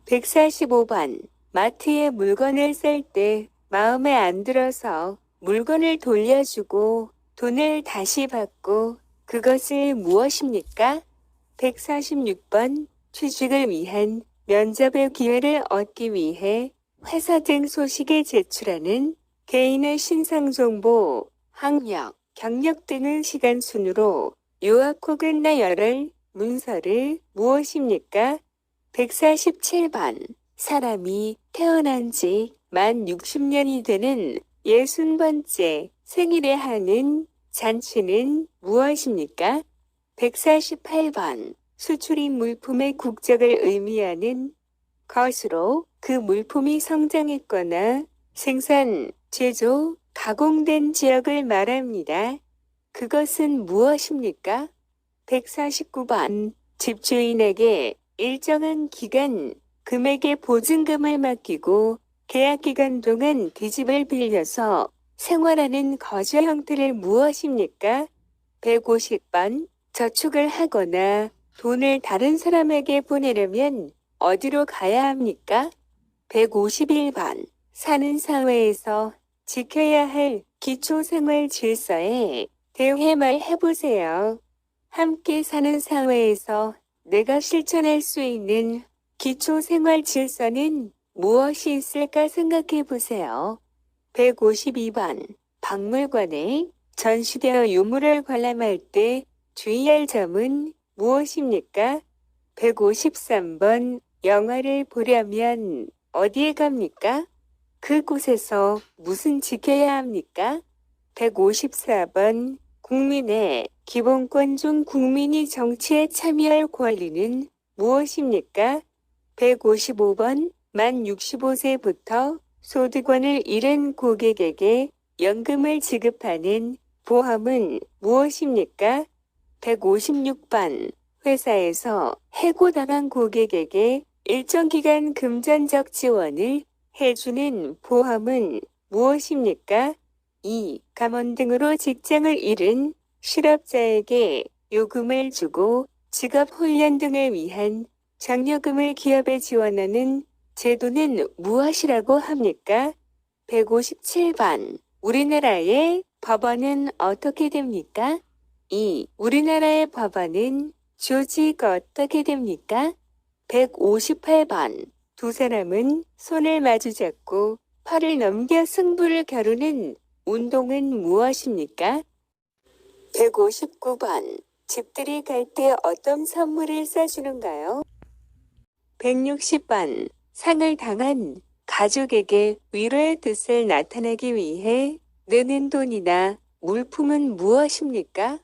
145번. 마트에 물건을 쌀 때 마음에 안 들어서 물건을 돌려주고 돈을 다시 받고 그것을 무엇입니까? 146번. 취직을 위한 면접의 기회를 얻기 위해 회사 등 소식에 제출하는 개인의 신상정보, 학력, 경력 등을 시간 순으로 요약 혹은 나열할 문서를 무엇입니까? 147번. 사람이 태어난 지 만 60년이 되는 60번째 생일에 하는 잔치는 무엇입니까? 148번. 수출입 물품의 국적을 의미하는 것으로 그 물품이 성장했거나 생산, 제조, 가공된 지역을 말합니다. 그것은 무엇입니까? 149번. 집주인에게 일정한 기간 금액의 보증금을 맡기고 계약기간 동안 그 집을 빌려서 생활하는 거주 형태를 무엇입니까? 150번. 저축을 하거나 돈을 다른 사람에게 보내려면 어디로 가야 합니까? 151번. 사는 사회에서 지켜야 할 기초생활 질서에 대해 말해보세요. 함께 사는 사회에서 내가 실천할 수 있는 기초생활 질서는 무엇이 있을까 생각해 보세요. 152번. 박물관에 전시되어 유물을 관람할 때 주의할 점은 무엇입니까? 153번. 영화를 보려면 어디에 갑니까? 그곳에서 무슨 지켜야 합니까? 154번. 국민의 기본권 중 국민이 정치에 참여할 권리는 무엇입니까? 155번. 만 65세부터 소득권을 잃은 고객에게 연금을 지급하는 보험은 무엇입니까? 156번. 회사에서 해고당한 고객에게 일정 기간 금전적 지원을 해주는 보험은 무엇입니까? 2. 감원 등으로 직장을 잃은 실업자에게 요금을 주고 직업 훈련 등을 위한 장려금을 기업에 지원하는 제도는 무엇이라고 합니까? 157번. 우리나라의 법원은 어떻게 됩니까? 2. 우리나라의 법원은 조직 어떻게 됩니까? 158번. 두 사람은 손을 마주잡고 팔을 넘겨 승부를 겨루는 운동은 무엇입니까? 159번. 집들이 갈 때 어떤 선물을 싸주는가요? 160번. 상을 당한 가족에게 위로의 뜻을 나타내기 위해 내는 돈이나 물품은 무엇입니까?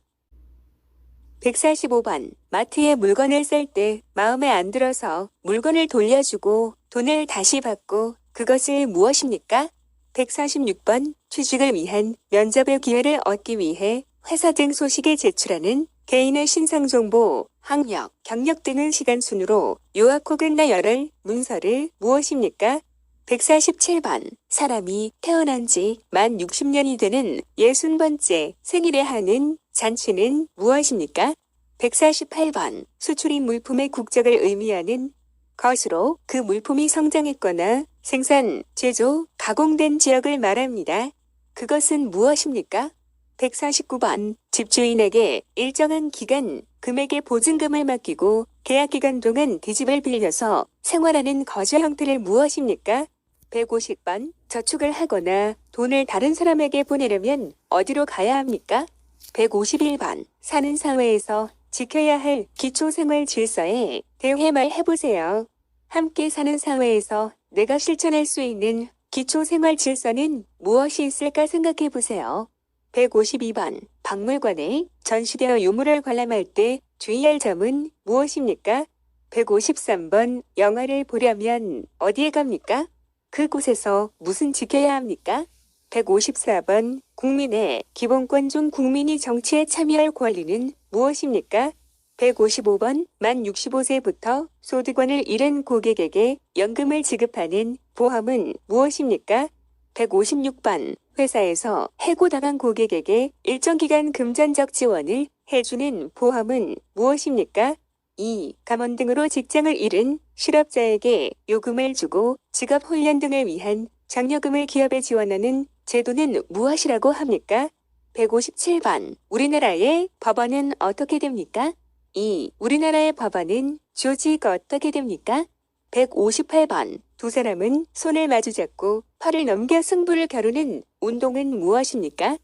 145번. 마트에 물건을 쌀 때 마음에 안 들어서 물건을 돌려주고 돈을 다시 받고 그것을 무엇입니까? 146번. 취직을 위한 면접의 기회를 얻기 위해 회사 등 소식에 제출하는 개인의 신상정보, 학력, 경력 등을 시간 순으로 요약 혹은 나열할 문서를 무엇입니까? 147번. 사람이 태어난 지 만 60년이 되는 60번째 생일에 하는 잔치는 무엇입니까? 148번. 수출입 물품의 국적을 의미하는 것으로 그 물품이 성장했거나 생산, 제조, 가공된 지역을 말합니다. 그것은 무엇입니까? 149번. 집주인에게 일정한 기간 금액의 보증금을 맡기고 계약기간 동안 그 집을 빌려서 생활하는 거주 형태를 무엇입니까? 150번. 저축을 하거나 돈을 다른 사람에게 보내려면 어디로 가야 합니까? 151번. 사는 사회에서 지켜야 할 기초생활 질서에 대해 말해보세요. 함께 사는 사회에서 내가 실천할 수 있는 기초생활 질서는 무엇이 있을까 생각해 보세요. 152번. 박물관에 전시되어 유물을 관람할 때 주의할 점은 무엇입니까? 153번. 영화를 보려면 어디에 갑니까? 그곳에서 무슨 지켜야 합니까? 154번. 국민의 기본권 중 국민이 정치에 참여할 권리는 무엇입니까? 155번. 만 65세부터 소득권을 잃은 고객에게 연금을 지급하는 보험은 무엇입니까? 156번. 회사에서 해고당한 고객에게 일정 기간 금전적 지원을 해주는 보험은 무엇입니까? 2. 감원 등으로 직장을 잃은 실업자에게 요금을 주고 직업 훈련 등을 위한 장려금을 기업에 지원하는 제도는 무엇이라고 합니까? 157번. 우리나라의 법원은 어떻게 됩니까? 2. 우리나라의 법원은 조직 어떻게 됩니까? 158번. 두 사람은 손을 마주잡고 팔을 넘겨 승부를 겨루는 운동은 무엇입니까?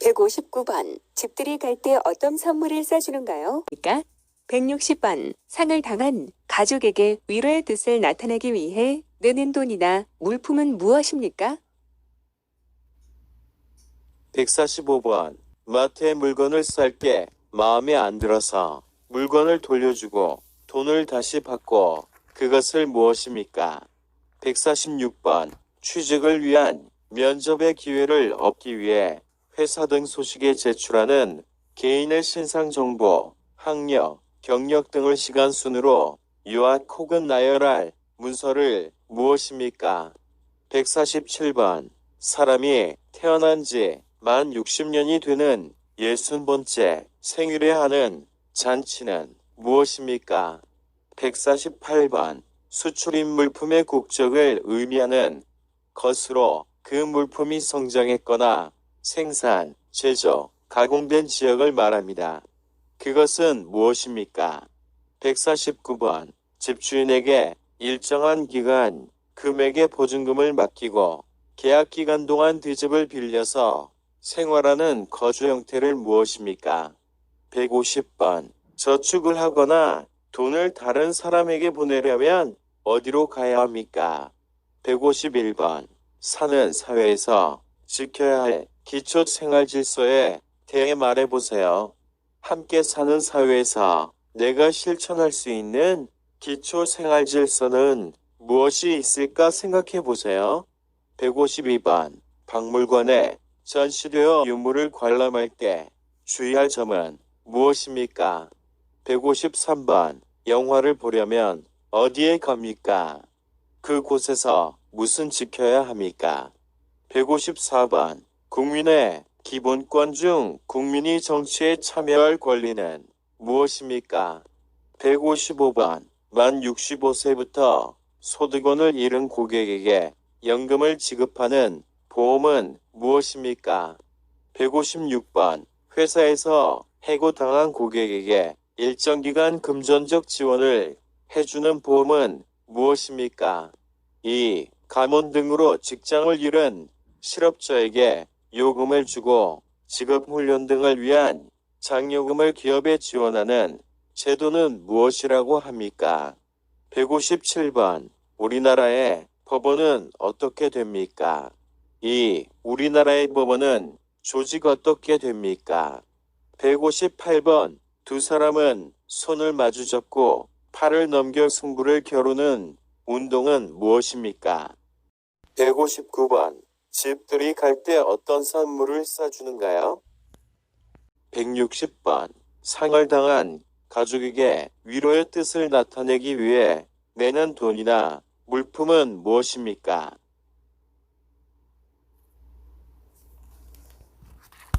159번. 집들이 갈 때 어떤 선물을 싸주는가요? 160번. 상을 당한 가족에게 위로의 뜻을 나타내기 위해 내는 돈이나 물품은 무엇입니까? 145번. 마트에 물건을 쌀게 마음에 안 들어서 물건을 돌려주고 돈을 다시 받고 그것을 무엇입니까? 146번. 취직을 위한 면접의 기회를 얻기 위해 회사 등 소식에 제출하는 개인의 신상정보, 학력, 경력 등을 시간 순으로 요약 혹은 나열할 문서를 무엇입니까? 147번. 사람이 태어난 지 만 60년이 되는 60번째 생일에 하는 잔치는 무엇입니까? 148번. 수출입 물품의 국적을 의미하는 것으로 그 물품이 성장했거나 생산, 제조, 가공된 지역을 말합니다. 그것은 무엇입니까? 149번. 집주인에게 일정한 기간 금액의 보증금을 맡기고 계약 기간 동안 그 집을 빌려서 생활하는 거주 형태를 무엇입니까? 150번. 저축을 하거나 돈을 다른 사람에게 보내려면 어디로 가야 합니까? 151번. 사는 사회에서 지켜야 할 기초 생활 질서에 대해 말해보세요. 함께 사는 사회에서 내가 실천할 수 있는 기초 생활 질서는 무엇이 있을까 생각해 보세요. 152번. 박물관에 전시되어 유물을 관람할 때 주의할 점은 무엇입니까? 153번. 영화를 보려면 어디에 갑니까? 그곳에서 무슨 지켜야 합니까? 154번. 국민의 기본권 중 국민이 정치에 참여할 권리는 무엇입니까? 155번. 만 65세부터 소득원을 잃은 고객에게 연금을 지급하는 보험은 무엇입니까? 156번. 회사에서 해고당한 고객에게 일정 기간 금전적 지원을 해주는 보험은 무엇입니까? 2. 감원 등으로 직장을 잃은 실업자에게 요금을 주고 직업훈련 등을 위한 장려금을 기업에 지원하는 제도는 무엇이라고 합니까? 157번. 우리나라의 법원은 어떻게 됩니까? 2. 우리나라의 법원은 조직 어떻게 됩니까? 158번. 두 사람은 손을 마주잡고 팔을 넘겨 승부를 겨루는 운동은 무엇입니까? 159번. 집들이 갈 때 어떤 선물을 싸주는가요? 160번. 상을 당한 가족에게 위로의 뜻을 나타내기 위해 내는 돈이나 물품은 무엇입니까?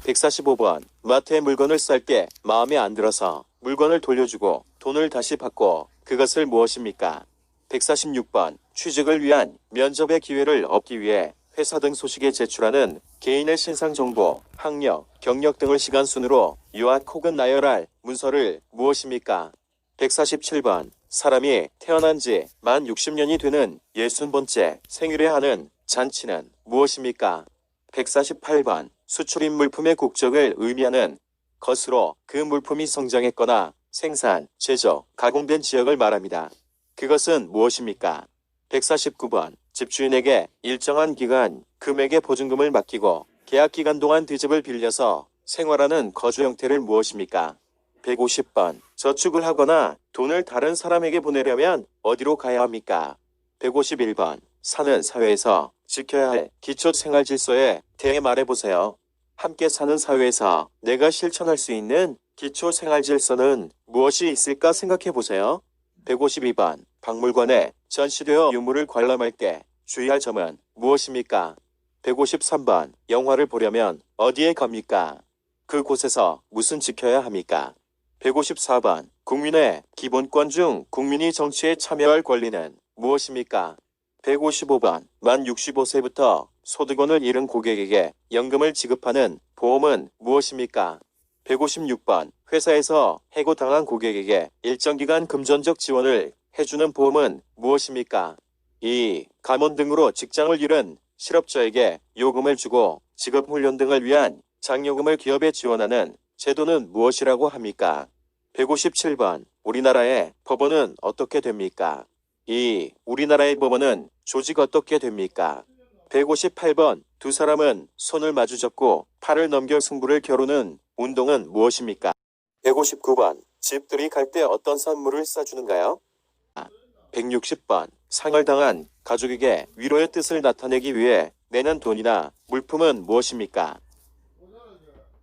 145번. 마트에 물건을 쌀 때 마음에 안 들어서 물건을 돌려주고 돈을 다시 받고 그것을 무엇입니까? 146번. 취직을 위한 면접의 기회를 얻기 위해 회사 등 소식에 제출하는 개인의 신상정보, 학력, 경력 등을 시간 순으로 요약 혹은 나열할 문서를 무엇입니까? 147번. 사람이 태어난 지 만 60년이 되는 60번째 생일에 하는 잔치는 무엇입니까? 148번. 수출입 물품의 국적을 의미하는 것으로 그 물품이 성장했거나 생산, 제조, 가공된 지역을 말합니다. 그것은 무엇입니까? 149번. 집주인에게 일정한 기간 금액의 보증금을 맡기고 계약 기간 동안 그 집을 빌려서 생활하는 거주 형태를 무엇입니까? 150번. 저축을 하거나 돈을 다른 사람에게 보내려면 어디로 가야 합니까? 151번. 사는 사회에서 지켜야 할 기초 생활 질서에 대해 말해보세요. 함께 사는 사회에서 내가 실천할 수 있는 기초 생활 질서는 무엇이 있을까 생각해보세요. 152번. 박물관에 전시되어 유물을 관람할 때 주의할 점은 무엇입니까? 153번. 영화를 보려면 어디에 갑니까? 그곳에서 무슨 지켜야 합니까? 154번. 국민의 기본권 중 국민이 정치에 참여할 권리는 무엇입니까? 155번. 만 65세부터 소득원을 잃은 고객에게 연금을 지급하는 보험은 무엇입니까? 156번. 회사에서 해고당한 고객에게 일정 기간 금전적 지원을 해주는 보험은 무엇입니까? 2. 감원 등으로 직장을 잃은 실업자에게 요금을 주고 직업훈련 등을 위한 장려금을 기업에 지원하는 제도는 무엇이라고 합니까? 157번. 우리나라의 법원은 어떻게 됩니까? 2. 우리나라의 법원은 조직 어떻게 됩니까? 158번. 두 사람은 손을 마주잡고 팔을 넘겨 승부를 겨루는 운동은 무엇입니까? 159번. 집들이 갈 때 어떤 선물을 싸주는가요? 160번. 상을 당한 가족에게 위로의 뜻을 나타내기 위해 내는 돈이나 물품은 무엇입니까?